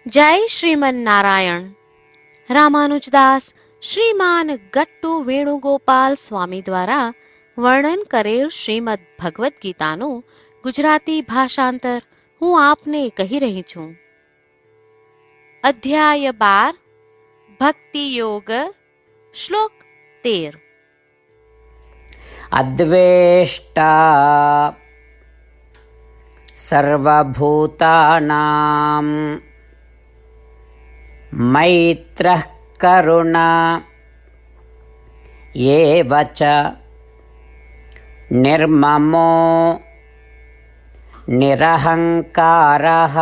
જય શ્રીમન નારાયણ. રામાનુજદાસ શ્રીમાન ગટ્ટુ વેણુગોપાલ સ્વામી દ્વારા વર્ણન કરેલ શ્રીમદ ભગવદ્ ગીતાનું ગુજરાતી ભાષાંતર હું આપને કહી રહી છું. અધ્યાય 12 ભક્તિ યોગ, શ્લોક 13. અદ્વેષ્ટા સર્વભૂતાનાં મૈત્રઃ કરુણા એવ ચ નિર્મમો નિરહંકારઃ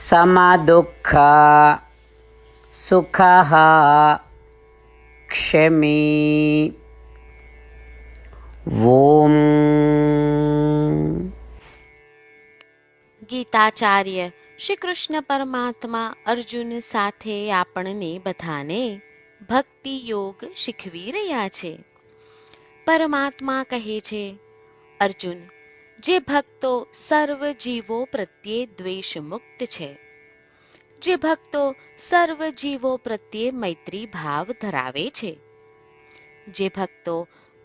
સમદુઃખ સુખઃ ક્ષમી. ઓમ. ગીતાચાર્ય શ્રી કૃષ્ણ પરમાત્મા અર્જુન સાથે આપણને બધાને ભક્તિ યોગ શીખવી રહ્યા છે. પરમાત્મા કહે છે, અર્જુન, જે ભક્તો સર્વ જીવો પ્રત્યે દ્વેષ મુક્ત છે, જે ભક્તો સર્વ જીવો પ્રત્યે મૈત્રી ભાવ ધરાવે છે, જે ભક્તો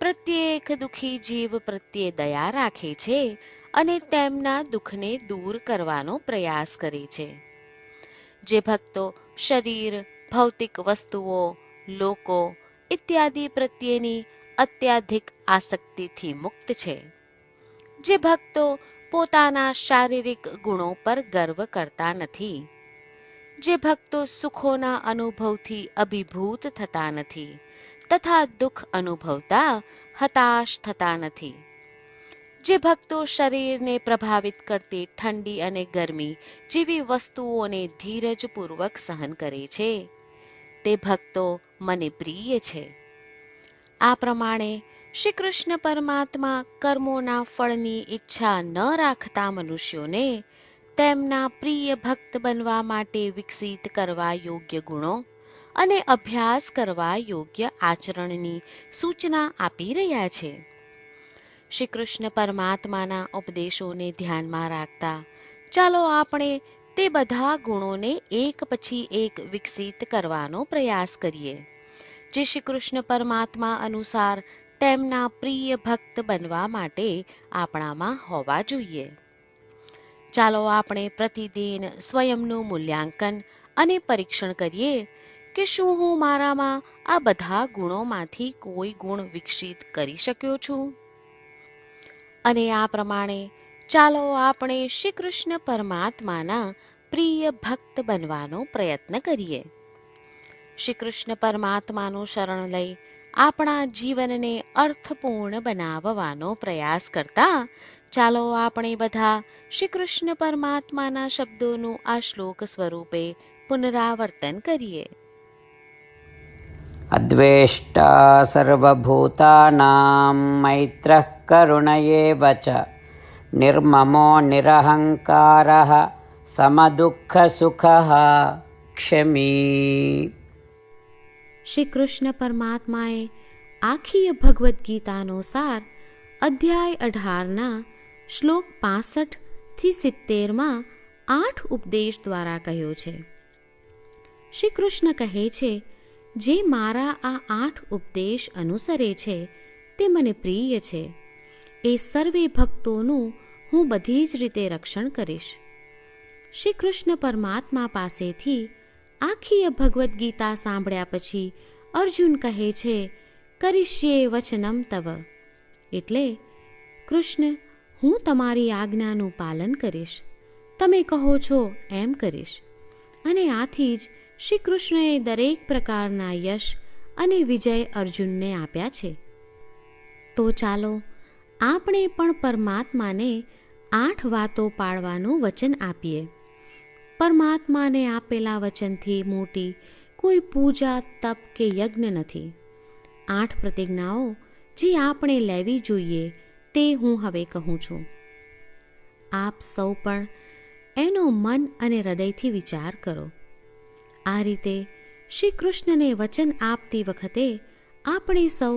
પ્રત્યેક દુઃખી જીવ પ્રત્યે દયા રાખે છે અને તેમના દુઃખને દૂર કરવાનો પ્રયાસ કરે છે, જે ભક્તો શરીર, ભૌતિક વસ્તુઓ, લોકો ઇત્યાદિ પ્રત્યેની અત્યાધિક આસક્તિથી મુક્ત છે, જે ભક્તો પોતાના શારીરિક ગુણો પર ગર્વ કરતા નથી, જે ભક્તો સુખોના અનુભવથી અભિભૂત થતા નથી તથા દુઃખ અનુભવતા હતાશ થતા નથી, જે ભક્તો શરીરને પ્રભાવિત કરતી ઠંડી અને ગરમી જેવી વસ્તુઓને ધીરજપૂર્વક સહન કરે છે, તે ભક્તો મને પ્રિય છે. આ પ્રમાણે શ્રી કૃષ્ણ પરમાત્મા કર્મોના ફળની ઈચ્છા ન રાખતા મનુષ્યોને તેમના પ્રિય ભક્ત બનવા માટે વિકસિત કરવા યોગ્ય ગુણો અને અભ્યાસ કરવા યોગ્ય આચરણની સૂચના આપી રહ્યા છે. શ્રી કૃષ્ણ પરમાત્માના ઉપદેશોને ધ્યાનમાં રાખતા ચાલો આપણે તે બધા ગુણોને એક પછી એક વિકસિત કરવાનો પ્રયાસ કરીએ, જે શ્રી કૃષ્ણ પરમાત્મા અનુસાર તેમના પ્રિય ભક્ત બનવા માટે આપણામાં હોવા જોઈએ. ચાલો આપણે પ્રતિદિન સ્વયંનું મૂલ્યાંકન અને પરીક્ષણ કરીએ કે શું હું મારામાં આ બધા ગુણોમાંથી કોઈ ગુણ વિકસિત કરી શક્યો છું. અને આ પ્રમાણે ચાલો આપણે શ્રી કૃષ્ણ પરમાત્માના પ્રિય ભક્ત બનવાનો પ્રયત્ન કરીએ. શ્રી કૃષ્ણ પરમાત્માનું શરણ લઈ આપણા જીવનને અર્થપૂર્ણ બનાવવાનો પ્રયાસ કરતા ચાલો આપણે બધા શ્રી કૃષ્ણ પરમાત્માના શબ્દોનું આ શ્લોક સ્વરૂપે પુનરાવર્તન કરીએ. અદ્વેષ્ટા સર્વભૂતાનાં મૈત્રઃ કરુણ એવ ચ નિર્મમો નિરહંકારઃ સમદુઃખ સુખઃ ક્ષમી. શ્રી કૃષ્ણ પરમાત્માએ આખી ભગવદ્ ગીતાનો સાર અધ્યાય 18ના શ્લોક 65 થી 70માં 8 ઉપદેશ દ્વારા કહ્યો છે. શ્રી કૃષ્ણ કહે છે, જે મારા આ 8 ઉપદેશ અનુસરે છે તે મને પ્રિય છે. એ સર્વે ભક્તોનું હું બધી જ રીતે રક્ષણ કરીશ. શ્રી કૃષ્ણ પરમાત્મા પાસેથી આખી ભગવદ્ ગીતા સાંભળ્યા પછી અર્જુન કહે છે, કરિષ્યે વચનમ તવ, એટલે કૃષ્ણ, હું તમારી આજ્ઞાનું પાલન કરીશ, તમે કહો છો એમ કરીશ. અને આથી જ શ્રી કૃષ્ણએ દરેક પ્રકારના યશ અને વિજય અર્જુનને આપ્યા છે. તો ચાલો આપણે પણ પરમાત્માને 8 વાતો પાળવાનું વચન આપીએ. પરમાત્માને આપેલા વચનથી મોટી કોઈ પૂજા, તપ કે યજ્ઞ નથી. 8 પ્રતિજ્ઞાઓ જે આપણે લેવી જોઈએ તે હું હવે કહું છું. આપ સૌ પણ એનો મન અને હૃદયથી વિચાર કરો. આ રીતે શ્રી કૃષ્ણને વચન આપતી વખતે આપણે સૌ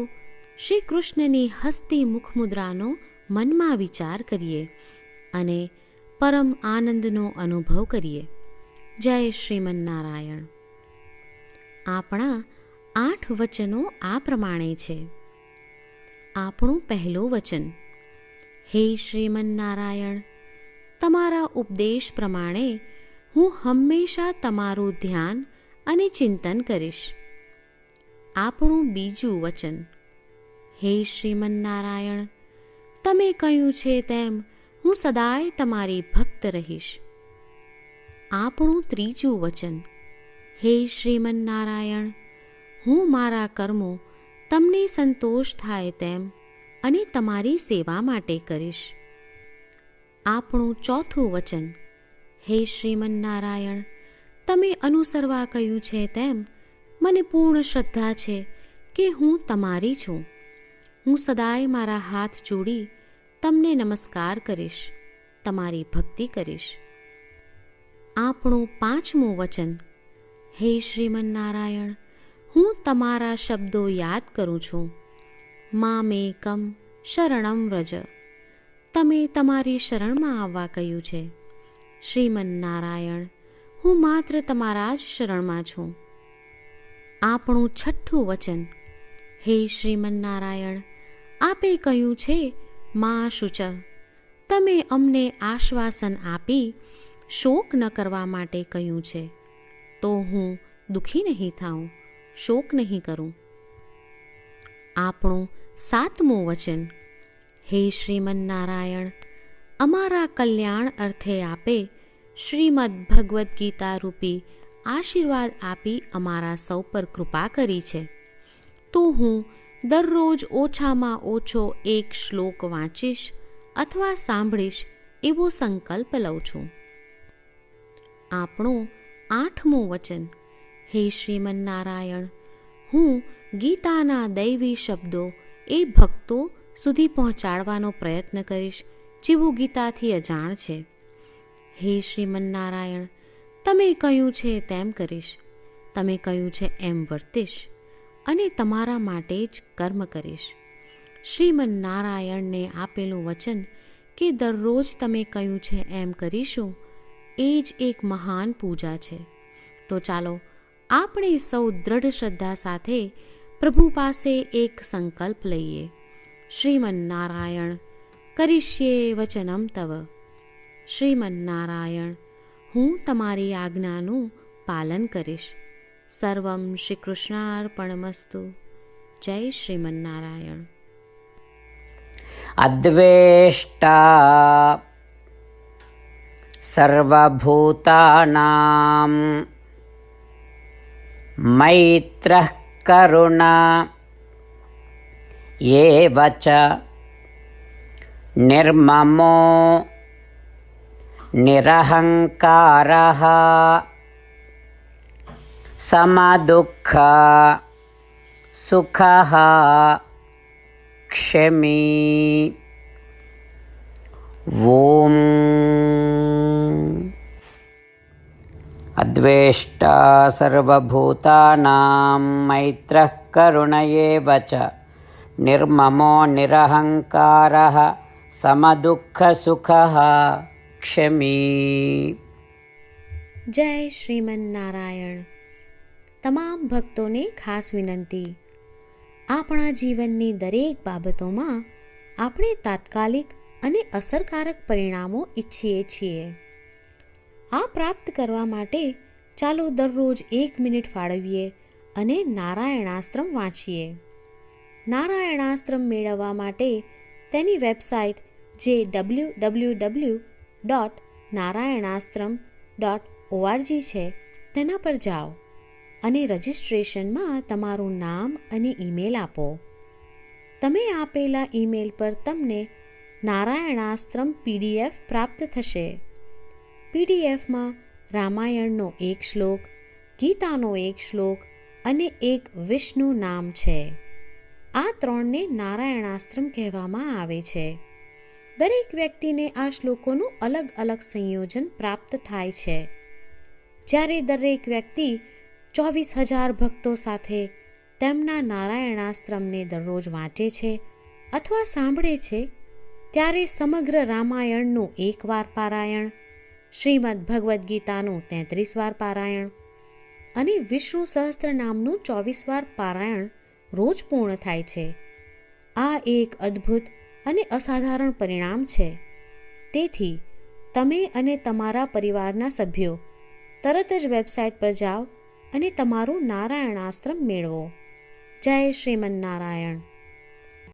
શ્રી કૃષ્ણની હસતી મુખમુદ્રાનો મનમાં વિચાર કરીએ અને પરમ આનંદનો અનુભવ કરીએ. જય શ્રીમન્નારાયણ. આપણા 8 વચનો આ પ્રમાણે છે. આપણું પહેલું વચન: હે શ્રીમન્નારાયણ, તમારા ઉપદેશ પ્રમાણે હું હંમેશા તમારું ધ્યાન અને ચિંતન કરીશ. આપણું બીજું વચન: હે શ્રીમન્નારાયણ, તમે કહ્યું છે તેમ હું સદાય તમારી ભક્ત રહીશ. આપણું ત્રીજું વચન: હે શ્રીમન્નારાયણ, હું મારા કર્મો તમને સંતોષ થાય તેમ અને તમારી સેવા માટે કરીશ. આપણું ચોથું વચન: હે શ્રીમન્નારાયણ, તમે અનુસરવા કહ્યું છે તેમ મને પૂર્ણ શ્રદ્ધા છે કે હું તમારી છું. હું સદાય મારા હાથ જોડી તમને નમસ્કાર કરીશ, તમારી ભક્તિ કરીશ. આપણું પાંચમું વચન: હે શ્રીમન્નારાયણ, હું તમારા શબ્દો યાદ કરું છું. મામેકમ શરણમ વ્રજ, તમે તમારી શરણમાં આવવા કહ્યું છે. શ્રીમન્નારાયણ, હું માત્ર તમારા જ શરણમાં છું. આપણું છઠ્ઠું વચન: હે શ્રીમન્નારાયણ, આપે કહ્યું છે મા શુચ, તમે અમને આશ્વાસન આપી શોક ન કરવા માટે કહ્યું છે. તો હું દુઃખી નહીં થાઉં, શોક નહીં કરું. આપણું સાતમું વચન: હે શ્રીમન્નારાયણ, અમારા કલ્યાણ અર્થે આપે શ્રીમદ્ ભગવદ્ ગીતા રૂપી આશીર્વાદ આપી અમારા સૌ પર કૃપા કરી છે. તો હું દરરોજ ઓછામાં ઓછો 1 શ્લોક વાંચીશ અથવા સાંભળીશ એવો સંકલ્પ લઉં છું. આપણું આઠમું વચન: હે શ્રીમન્નારાયણ, હું ગીતાના દૈવી શબ્દો એ ભક્તો સુધી પહોંચાડવાનો પ્રયત્ન કરીશ જેઓ ગીતાથી અજાણ છે. હે શ્રીમન્નારાયણ, તમે કહ્યું છે તેમ કરીશ, તમે કહ્યું છે એમ વર્તીશ અને તમારા માટે જ કર્મ કરીશ. શ્રીમન્નારાયણને આપેલું વચન કે દરરોજ તમે કહ્યું છે એમ કરીશું, એ જ એક મહાન પૂજા છે. તો ચાલો આપણે સૌ દ્રઢ શ્રદ્ધા સાથે પ્રભુ પાસે એક સંકલ્પ લઈએ. શ્રીમન્નારાયણ, કરીશ્યે વચનમ તવ. શ્રીમન્નારાયણ, હું તમારી આજ્ઞાનું પાલન કરીશ. સર્વમ શ્રી કૃષ્ણાર્પણમસ્તુ. જય શ્રીમન્નારાયણ. અદ્વેષ્ટા સર્વભૂતાનાં મૈત્રઃ કરુણા એવ ચ નિર્મમો નિરહંકારઃ સમદુઃખ સુખઃ ક્ષમી. ઓમ. અદ્વેષ્ટા સર્વભૂતાનાં મૈત્રઃ કરુણ એવ ચ નિર્મમો નિરહંકારઃ સમદુઃખ સુખઃ ક્ષમી. જય શ્રીમન્નારાયણ. તમામ ભક્તોને ખાસ વિનંતી: આપણા જીવનની દરેક બાબતોમાં આપણે તાત્કાલિક અને અસરકારક પરિણામો ઈચ્છીએ છીએ. આ પ્રાપ્ત કરવા માટે ચાલો દરરોજ 1 મિનિટ ફાળવીએ અને નારાયણાસ્ત્રમ વાંચીએ. નારાયણાસ્ત્રમ મેળવવા માટે તેની વેબસાઇટ જે www.narayanaastram.org છે તેના પર જાઓ અને રજિસ્ટ્રેશનમાં તમારું નામ અને ઈમેલ આપો. તમે આપેલા ઈમેલ પર તમને નારાયણાસ્ત્રમ PDF પ્રાપ્ત થશે. PDFમાં રામાયણનો 1 શ્લોક, ગીતાનો 1 શ્લોક અને 1 વિષ્ણુ નામ છે. આ 3ને નારાયણાસ્ત્રમ કહેવામાં આવે છે. દરેક વ્યક્તિને આ શ્લોકોનું અલગ અલગ સંયોજન પ્રાપ્ત થાય છે. જ્યારે દરેક વ્યક્તિ 24,000 ભક્તો સાથે તેમના નારાયણાસ્ત્રમને દરરોજ વાંચે છે અથવા સાંભળે છે, ત્યારે સમગ્ર રામાયણનું 1 વાર પારાયણ, શ્રીમદ્ ભગવદ્ ગીતાનું 33 વાર પારાયણ અને વિષ્ણુ સહસ્ત્રનામનું 24 વાર પારાયણ રોજ પૂર્ણ થાય છે. આ એક અદ્ભુત અને અસાધારણ પરિણામ છે. તેથી તમે અને તમારા પરિવારના સભ્યો તરત જ વેબસાઇટ પર જાઓ અને તમારું નારાયણાસ્ત્ર મેળવો. જય શ્રીમન્નારાયણ.